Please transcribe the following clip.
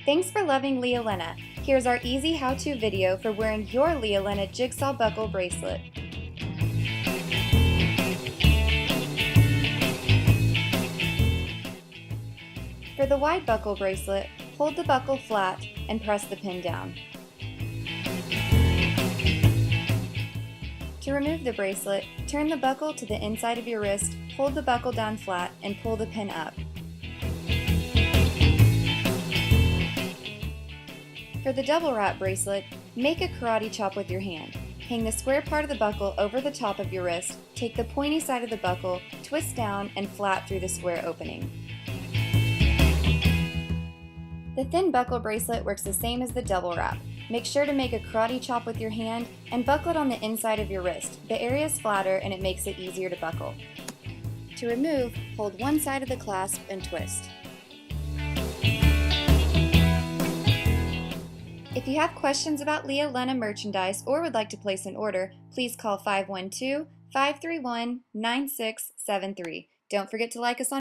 Thanks for loving Leighelena. Here's our easy how-to video for wearing your Leighelena Jigsaw Buckle Bracelet. For the wide buckle bracelet, hold the buckle flat and press the pin down. To remove the bracelet, turn the buckle to the inside of your wrist, hold the buckle down flat, and pull the pin up. For the double wrap bracelet, make a karate chop with your hand. Hang the square part of the buckle over the top of your wrist, take the pointy side of the buckle, twist down and flat through the square opening. The thin buckle bracelet works the same as the double wrap. Make sure to make a karate chop with your hand and buckle it on the inside of your wrist. The area is flatter and it makes it easier to buckle. To remove, hold one side of the clasp and twist. If you have questions about Leighelena merchandise or would like to place an order, please call 512-531-9673. Don't forget to like us on